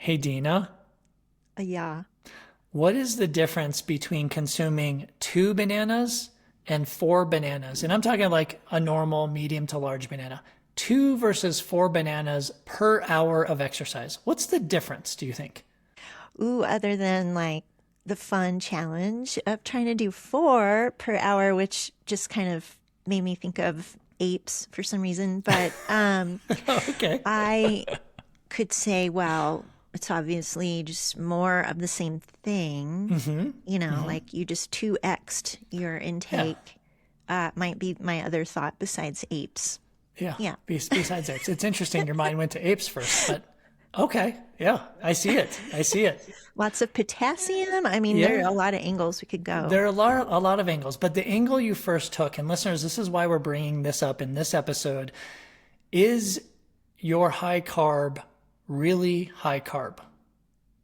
Hey, Dina, Yeah. what is the difference between consuming 2 bananas and 4 bananas? And I'm talking like a normal medium to large banana. 2 versus 4 bananas per hour of exercise. What's the difference, do you think? Ooh, other than like the fun challenge of trying to do 4 per hour, which just kind of made me think of apes for some reason. But Okay. I could say, well, it's obviously just more of the same thing. Mm-hmm. Mm-hmm. Like you just 2x'd your Yeah. intake. Might be my other thought besides apes. Yeah. Yeah. Besides apes. It's interesting your mind went to apes first, but okay. Yeah. I see it. I see it. Lots of potassium. I mean, there Yeah. are a lot of angles we could go. There are a lot of angles, but the angle you first took, and listeners, this is why we're bringing this up in this episode, is your high carb really high carb?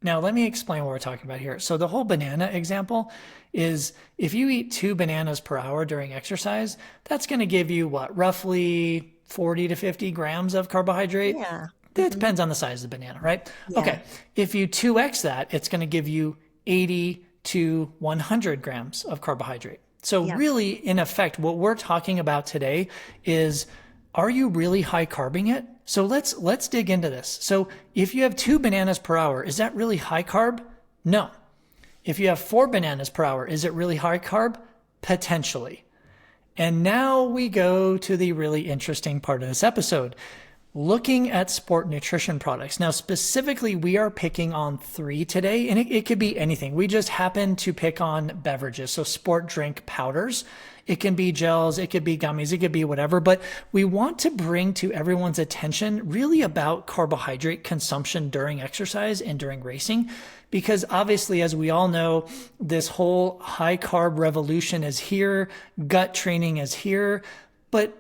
Now, let me explain what we're talking about here. So the whole banana example is if you eat 2 bananas per hour during exercise, that's going to give you what, roughly 40 to 50 grams of carbohydrate? Yeah. It Hmm. depends on the size of the banana, right? Yeah. Okay. If you 2x that, it's going to give you 80 to 100 grams of carbohydrate. So Yeah. really, in effect, what we're talking about today is, are you really high carbing it? So let's dig into this. So if you have 2 bananas per hour, is that really high carb? No. If you have 4 bananas per hour, is it really high carb? Potentially. And now we go to the really interesting part of this episode, looking at sport nutrition products. Now, specifically, we are picking on 3 today, and it could be anything. We just happen to pick on beverages. So sport drink powders. It can be gels, it could be gummies, it could be whatever, but we want to bring to everyone's attention really about carbohydrate consumption during exercise and during racing. Because obviously, as we all know, this whole high carb revolution is here, gut training is here, but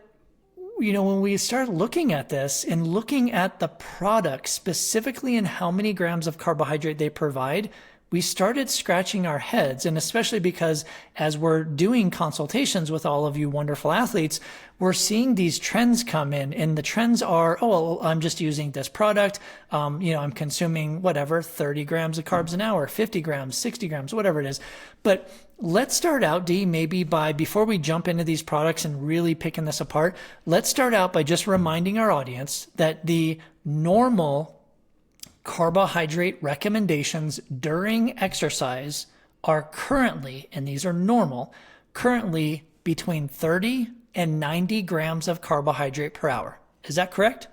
when we start looking at this and looking at the product specifically and how many grams of carbohydrate they provide, we started scratching our heads. And especially because as we're doing consultations with all of you wonderful athletes, we're seeing these trends come in. And the trends are, oh, well, I'm just using this product. I'm consuming whatever, 30 grams of carbs an hour, 50 grams, 60 grams, whatever it is. But let's start out, Dee, maybe before we jump into these products and really picking this apart, let's start out by just reminding our audience that the normal carbohydrate recommendations during exercise are currently, and these are normal, currently between 30 and 90 grams of carbohydrate per hour. Is that correct?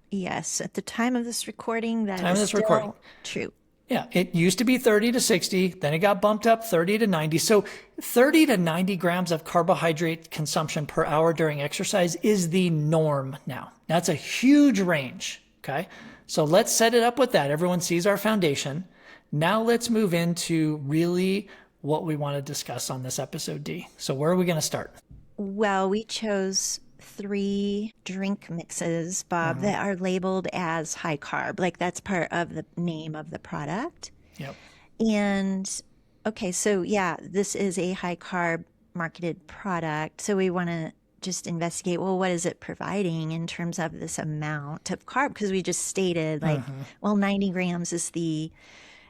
Yes. At the time of this recording, that Time is of this recording. still true. Yeah, it used to be 30 to 60, then it got bumped up 30 to 90. So 30 to 90 grams of carbohydrate consumption per hour during exercise is the norm now. That's a huge range, okay? So let's set it up with that. Everyone sees our foundation. Now let's move into really what we want to discuss on this episode, D. So where are we going to start? Well, we chose 3 drink mixes, Bob, Mm-hmm. that are labeled as high carb. Like that's part of the name of the product. Yep. And okay, so yeah, this is a high carb marketed product. So we want to just investigate, well, what is it providing in terms of this amount of carb? Because we just stated like, Mm-hmm. well, 90 grams is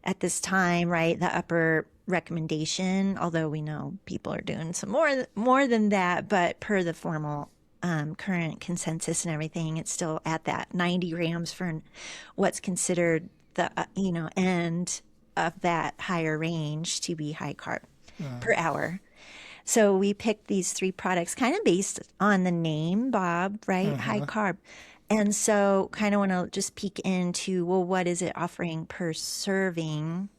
at this time, right, the upper recommendation, although we know people are doing some more than that, but per the formal current consensus and everything, it's still at that 90 grams for what's considered the end of that higher range to be high carb per hour. So we picked these 3 products kind of based on the name, Bob, right? High Mm-hmm. carb. And so kind of want to just peek into, well, what is it offering per serving?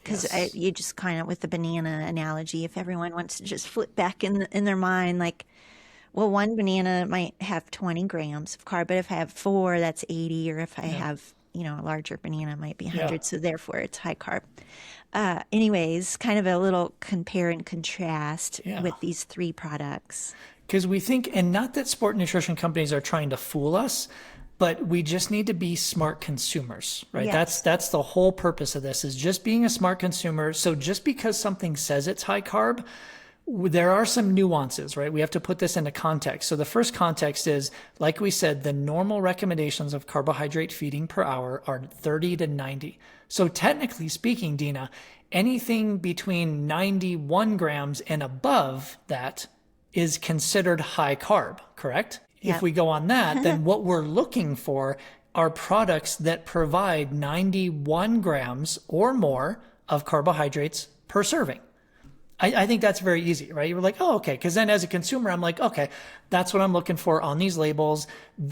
Because Yes. you just kind of, with the banana analogy, if everyone wants to just flip back in their mind, like, well, one banana might have 20 grams of carb, but if I have 4, that's 80. Or if I Yeah. have, a larger banana, it might be Yeah. 100. So therefore, it's high carb. Anyways, kind of a little compare and contrast Yeah. with these 3 products. Because we think, and not that sport nutrition companies are trying to fool us, but we just need to be smart consumers, right? Yes. That's the whole purpose of this, is just being a smart consumer. So just because something says it's high carb, there are some nuances, right? We have to put this into context. So the first context is, like we said, the normal recommendations of carbohydrate feeding per hour are 30 to 90. So technically speaking, Dina, anything between 91 grams and above that is considered high carb, correct? Yep. If we go on that, then what we're looking for are products that provide 91 grams or more of carbohydrates per serving. I think that's very easy, right? You're like, oh, okay. Because then as a consumer, I'm like, okay, that's what I'm looking for on these labels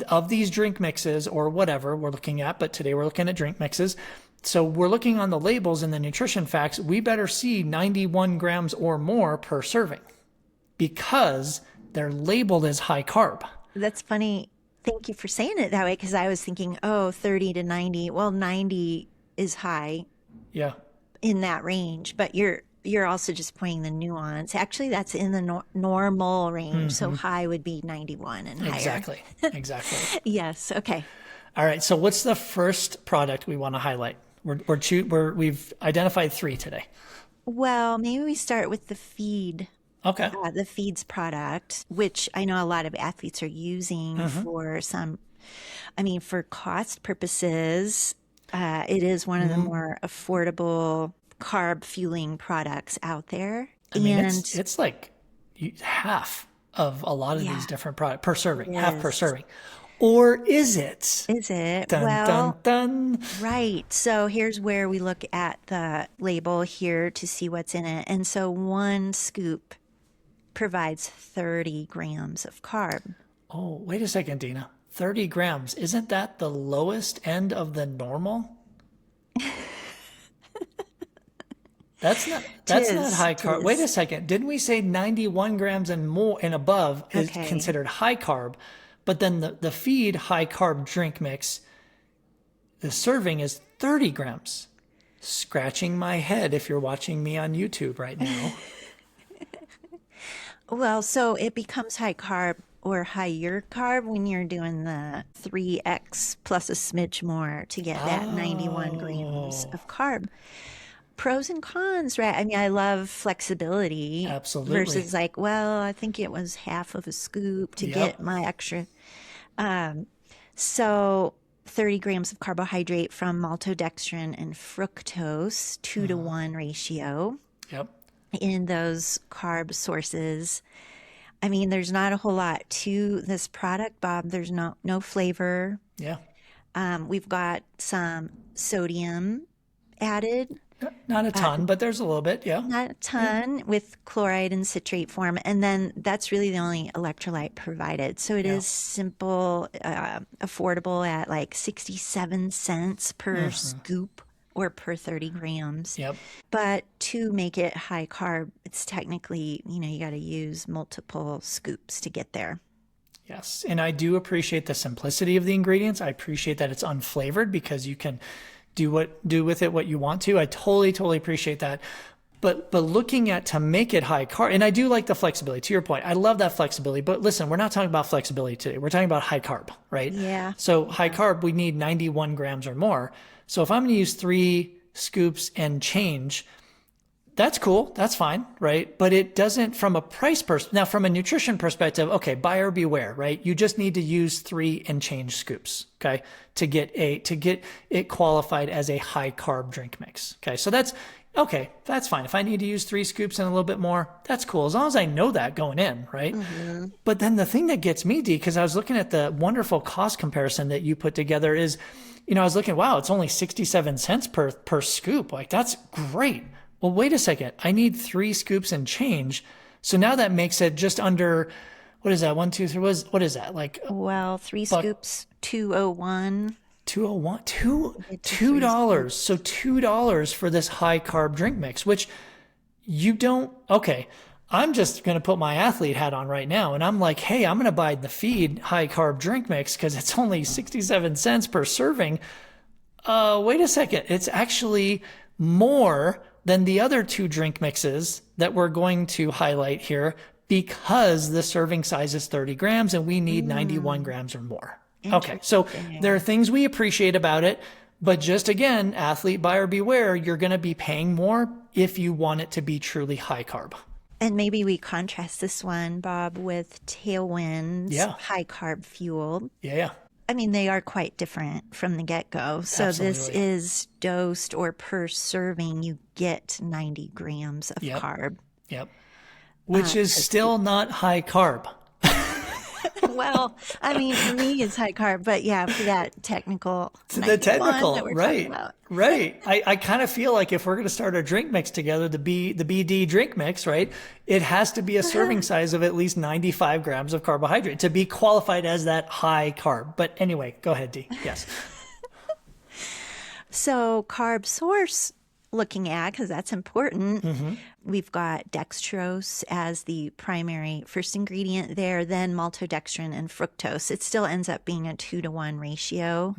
of these drink mixes or whatever we're looking at. But today we're looking at drink mixes. So we're looking on the labels and the nutrition facts. We better see 91 grams or more per serving because they're labeled as high carb. That's funny. Thank you for saying it that way, because I was thinking, 30 to 90. Well, 90 is high. Yeah. In that range, but you're also just pointing the nuance. Actually, that's in the normal range. So high would be 91 and higher. Exactly. Yes. Okay. All right. So what's the first product we want to highlight? We've identified 3 today. Well, maybe we start with the feed. Okay. The feeds product, which I know a lot of athletes are using for for cost purposes. It is one of the more affordable carb fueling products out there. I mean, it's like half of a lot of these different products per serving, half per serving. Or is it? Is it? Dun, well, dun, dun. Right. So here's where we look at the label here to see what's in it. And so 1 scoop provides 30 grams of carb. Oh, wait a second, Dina. 30 grams. Isn't that the lowest end of the normal? That's not high carb. Wait a second. Didn't we say 91 grams and more and above is considered high carb? But then the feed high carb drink mix, the serving is 30 grams. Scratching my head if you're watching me on YouTube right now. Well, so it becomes high carb or higher carb when you're doing the 3x plus a smidge more to get that 91 grams of carb. Pros and cons, right? I mean, I love flexibility. Absolutely. Versus like, well, I think it was half of a scoop to get my extra. So 30 grams of carbohydrate from maltodextrin and fructose, 2 to 1 ratio. Yep. In those carb sources. I mean, there's not a whole lot to this product, Bob. There's no flavor. Yeah. We've got some sodium added. Not a ton, but there's a little bit, yeah. Not a ton with chloride and citrate form. And then that's really the only electrolyte provided. So it is simple, affordable at like 67 cents per scoop or per 30 grams. Yep. But to make it high carb, it's technically, you got to use multiple scoops to get there. Yes. And I do appreciate the simplicity of the ingredients. I appreciate that it's unflavored because you can do with it what you want to. I totally appreciate that. But looking at to make it high carb, and I do like the flexibility. To your point, I love that flexibility. But listen, we're not talking about flexibility today. We're talking about high carb, right? Yeah. So high carb, we need 91 grams or more. So if I'm going to use 3 scoops and change, that's cool. That's fine, right? But it doesn't from a price now from a nutrition perspective, okay, buyer beware, right? You just need to use 3 and change scoops, okay, to get it qualified as a high carb drink mix. Okay, so that's fine. If I need to use 3 scoops and a little bit more, that's cool. As long as I know that going in, right? Mm-hmm. But then the thing that gets me, Dee, because I was looking at the wonderful cost comparison that you put together is, I was looking, wow, it's only 67 cents per scoop. Like, that's great. Well, wait a second. I need 3 scoops and change. So now that makes it just under, what is that? 1, 2, 3. What is that? Like, 3 scoops, $2.01. $2. So $2 for this high carb drink mix, which you don't, okay. I'm just going to put my athlete hat on right now. And I'm like, hey, I'm going to buy the feed high carb drink mix because it's only 67 cents per serving. Wait a second. It's actually more than the other 2 drink mixes that we're going to highlight here because the serving size is 30 grams and we need 91 grams or more. Okay. So there are things we appreciate about it, but just again, athlete buyer beware, you're going to be paying more if you want it to be truly high carb. And maybe we contrast this one, Bob, with Tailwind's Yeah. high carb fuel. Yeah. Yeah. I mean, they are quite different from the get-go. So this Absolutely. is dosed or per serving, you get 90 grams of Yep. carb. Yep. Which is Per scoop. still not high carb. Well, I mean, for me, it's high carb, but yeah, for that technical The 91 that technical, we're talking right? about. Right. I kind of feel like if we're going to start a drink mix together, the BD drink mix, right? It has to be a serving size of at least 95 grams of carbohydrate to be qualified as that high carb. But anyway, go ahead, D. Yes. So, carb source looking at, because that's important, we've got dextrose as the primary first ingredient there, then maltodextrin and fructose. It still ends up being a 2-to-1 ratio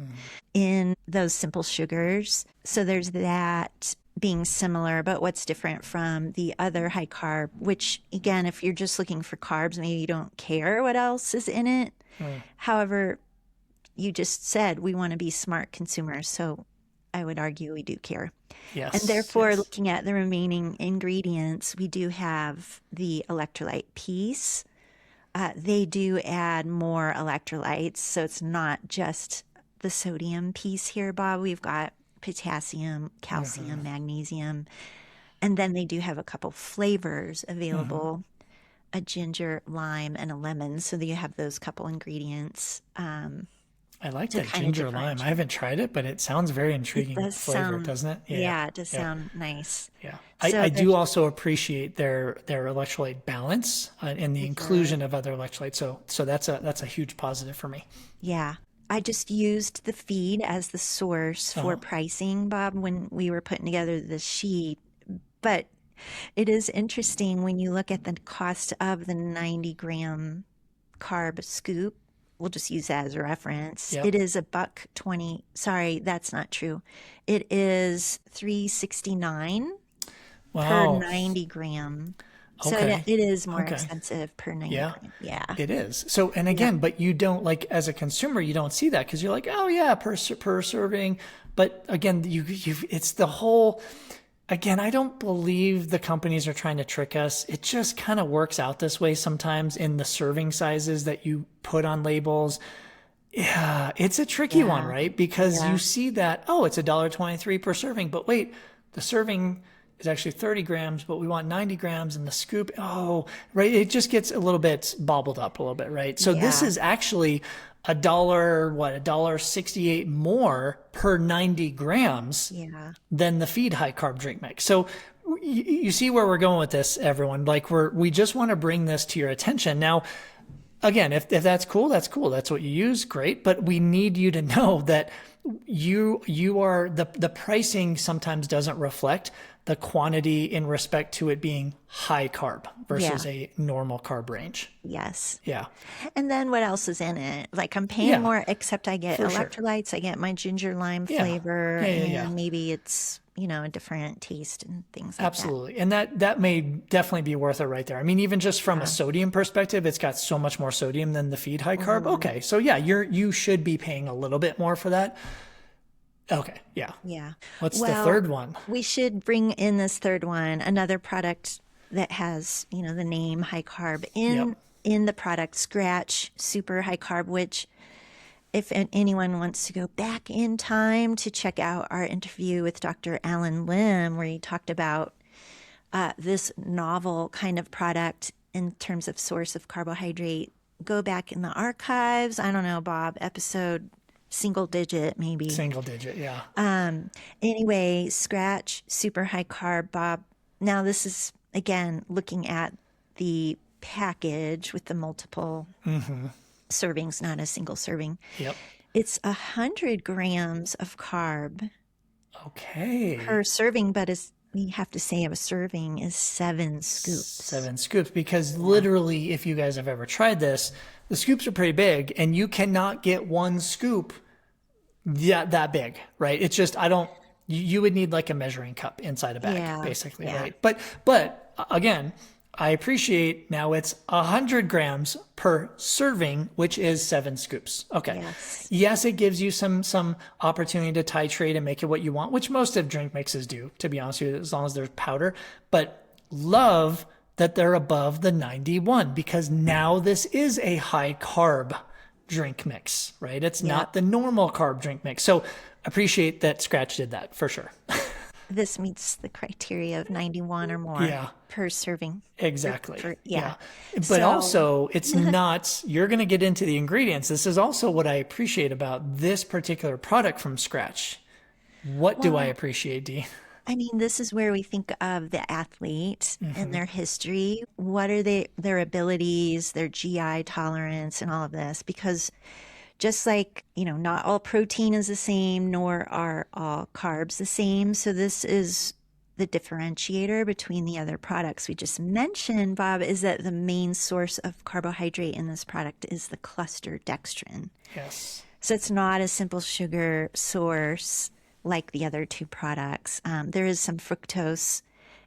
in those simple sugars. So, there's that being similar, but what's different from the other high carb, which again, if you're just looking for carbs, maybe you don't care what else is in it. However, you just said we want to be smart consumers. So, I would argue we do care. Yes. And therefore, yes. looking at the remaining ingredients, we do have the electrolyte piece. They do add more electrolytes. So it's not just the sodium piece here, Bob. We've got potassium, calcium, magnesium. And then they do have a couple flavors available, a ginger, lime, and a lemon. So you have those couple ingredients. I like to that kind of ginger lime. I differentiate. haven't tried it, but it sounds very intriguing Does flavor, sound, doesn't it? yeah, it does sound nice. Yeah. So I do there's also appreciate their electrolyte balance and the inclusion of other electrolytes. So that's a huge positive for me. Yeah. I just used the feed as the source for pricing, Bob, when we were putting together the sheet. But it is interesting when you look at the cost of the 90-gram carb scoop. We'll just use that as a reference. Yep. It is $1.20. Sorry, that's not true. It is $3.69 per Wow. 90 gram. So Okay. it is more Okay. expensive per 90 Yeah. gram. Yeah. It is. So, and again, but you don't like as a consumer, you don't see that because you're like, oh yeah, per serving. But again, it's the whole. Again, I don't believe the companies are trying to trick us. It just kind of works out this way sometimes in the serving sizes that you put on labels. Yeah, it's a tricky one, right? Because you see that, oh, it's $1.23 per serving, but wait, the serving is actually 30 grams, but we want 90 grams in the scoop. Oh, right. It just gets a little bit bobbled up a little bit, right? So this Yeah. is actually $1.68 more per 90 grams Yeah. than the feed high carb drink mix. So you see where we're going with this, everyone. Like we just want to bring this to your attention. Now, again, if that's cool, that's cool. That's what you use. Great. But we need you to know that you are the pricing sometimes doesn't reflect the quantity in respect to it being high carb versus a normal carb range. Yes. Yeah. And then what else is in it? Like I'm paying Yeah. more, except I get For sure. electrolytes. I get my ginger lime Yeah. flavor, Yeah. and maybe it's a different taste and things like Absolutely. And that may definitely be worth it right there. I mean, even just from a sodium perspective, it's got so much more sodium than the feed high carb. Okay. So yeah, you should be paying a little bit more for that. Okay. Yeah. that. Yeah. What's the Well, third one? we should bring in this third one, another product that has, the name high carb in the product, Scratch Super High Carb, which if anyone wants to go back in time to check out our interview with Dr. Alan Lim, where he talked about this novel kind of product in terms of source of carbohydrate, go back in the archives. I don't know, Bob, episode single digit, maybe. Single digit. Yeah. Anyway, Scratch Super High Carb, Bob. Now, this is, again, looking at the package with the multiple servings, not a single serving. Yep. It's 100 grams of carb Okay. per serving, but as we have to say, of a serving is 7 scoops. 7 scoops, because literally, if you guys have ever tried this, the scoops are pretty big and you cannot get one scoop that big, right? It's just, you would need like a measuring cup inside a bag, Yeah, basically, yeah. right? But again, I appreciate now it's 100 grams per serving, which is 7 scoops. Okay. Yes, it gives you some opportunity to titrate and make it what you want, which most of drink mixes do, to be honest with you, as long as there's powder. But love that they're above the 91, because now this is a high carb drink mix, right? It's not the normal carb drink mix. So appreciate that Scratch did that for sure. This meets the criteria of 91 or more per serving. Exactly. But So, also, it's not, you're going to get into the ingredients. This is also what I appreciate about this particular product from Scratch. What do I appreciate, Dee? I mean, this is where we think of the athlete and their history. What are their abilities, their GI tolerance, and all of this? Because just like, not all protein is the same, nor are all carbs the same. So this is the differentiator between the other products we just mentioned, Bob, is that the main source of carbohydrate in this product is the cluster dextrin. Yes. So it's not a simple sugar source like the other two products. There is some fructose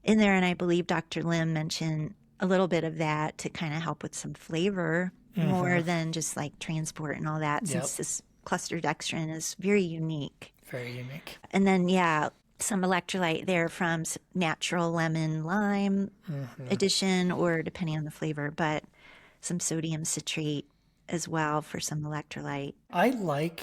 in there, and I believe Dr. Lim mentioned a little bit of that to kind of help with some flavor more than just like transport and all that, since this cluster dextrin is very unique. Very unique. And then, some electrolyte there from natural lemon lime addition, or depending on the flavor, but some sodium citrate as well for some electrolyte. I like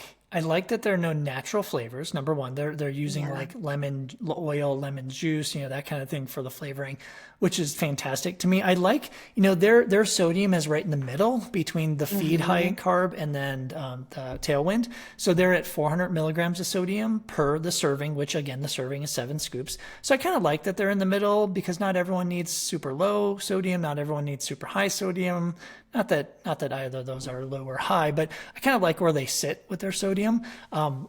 that there are no natural flavors. Number one, they're using like lemon oil, lemon juice, that kind of thing for the flavoring, which is fantastic to me. I like, their sodium is right in the middle between the feed high carb and then the tailwind. So they're at 400 milligrams of sodium per the serving, which again, the serving is 7 scoops. So I kind of like that they're in the middle, because not everyone needs super low sodium. Not everyone needs super high sodium. Not that either of those are low or high, but I kind of like where they sit with their sodium.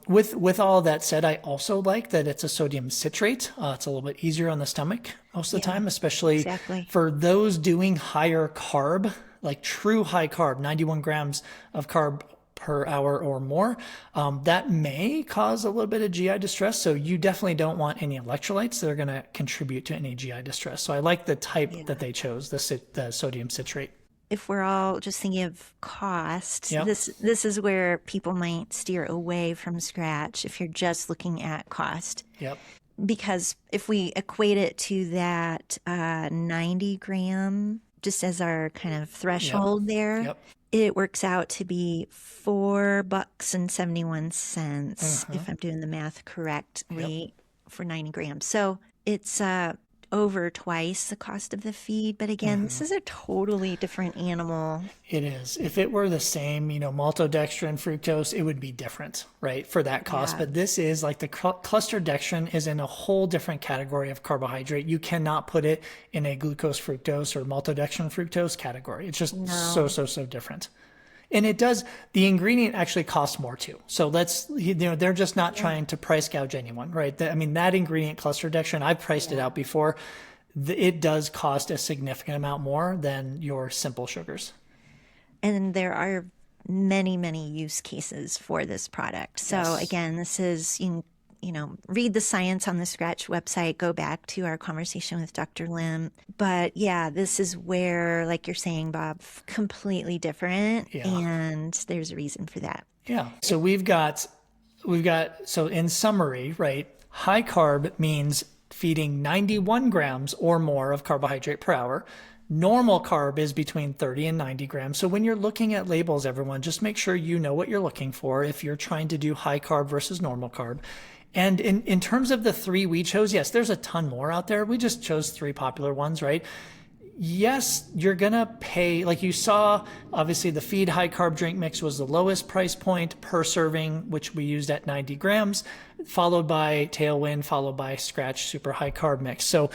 With all that said, I also like that it's a sodium citrate. It's a little bit easier on the stomach most of the time, especially for those doing higher carb, like true high carb, 91 grams of carb per hour or more. That may cause a little bit of GI distress. So you definitely don't want any electrolytes that are going to contribute to any GI distress. So I like the type that they chose, the sodium citrate. If we're all just thinking of cost, this is where people might steer away from Scratch if you're just looking at cost. Because if we equate it to that 90 gram, just as our kind of threshold there, it works out to be $4.71 if I'm doing the math correctly for 90 grams. So it's over twice the cost of the feed. But again, this is a totally different animal. It is. If it were the same, maltodextrin, fructose, it would be different, right, for that cost. But this is like the cluster dextrin is in a whole different category of carbohydrate. You cannot put it in a glucose fructose or maltodextrin fructose category. It's just so different. And the ingredient actually costs more too. So they're just not trying to price gouge anyone, right? That ingredient, cluster dextrin, I've priced it out before. It does cost a significant amount more than your simple sugars. And there are many, many use cases for this product. So again, this is, read the science on the Scratch website, go back to our conversation with Dr. Lim. But this is where, like you're saying, Bob, completely different. And there's a reason for that. So we've got, so in summary, right, high carb means feeding 91 grams or more of carbohydrate per hour. Normal carb is between 30 and 90 grams. So when you're looking at labels, everyone, just make sure you know what you're looking for if you're trying to do high carb versus normal carb. And in terms of the 3 we chose, yes, there's a ton more out there. We just chose 3 popular ones, right? Yes, you're going to pay, like you saw, obviously the feed high carb drink mix was the lowest price point per serving, which we used at 90 grams, followed by Tailwind, followed by Scratch super high carb mix. So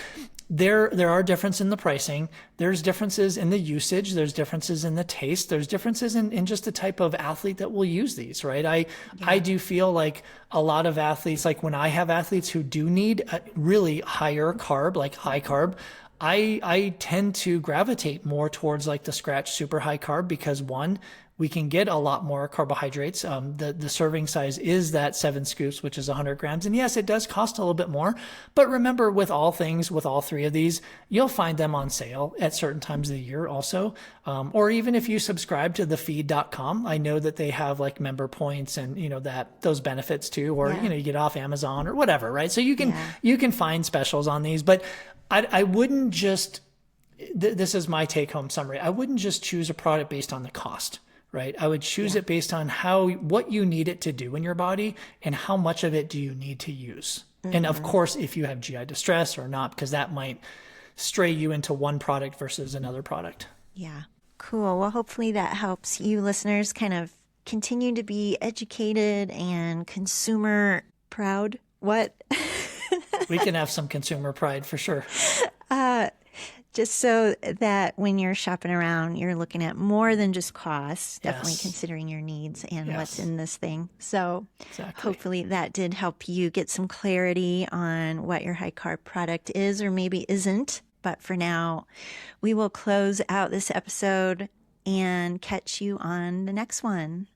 there are differences in the pricing. There's differences in the usage. There's differences in the taste. There's differences in just the type of athlete that will use these, right? I do feel like a lot of athletes, like when I have athletes who do need a really higher carb, like high carb, I tend to gravitate more towards like the Scratch super high carb, because one, we can get a lot more carbohydrates. The serving size is that 7 scoops, which is 100 grams. And yes, it does cost a little bit more. But remember, with all 3 of these, you'll find them on sale at certain times of the year also. Or even if you subscribe to thefeed.com, I know that they have like member points and, those benefits too, or, you get off Amazon or whatever, right? So you can find specials on these, but I wouldn't just this is my take home summary. I wouldn't just choose a product based on the cost, right? I would choose it based on what you need it to do in your body and how much of it do you need to use. And of course, if you have GI distress or not, because that might stray you into one product versus another product. Yeah. Cool. Well, hopefully that helps you listeners kind of continue to be educated and consumer proud. What? We can have some consumer pride for sure. Just so that when you're shopping around, you're looking at more than just cost, definitely considering your needs and what's in this thing. So hopefully that did help you get some clarity on what your high carb product is or maybe isn't. But for now, we will close out this episode and catch you on the next one.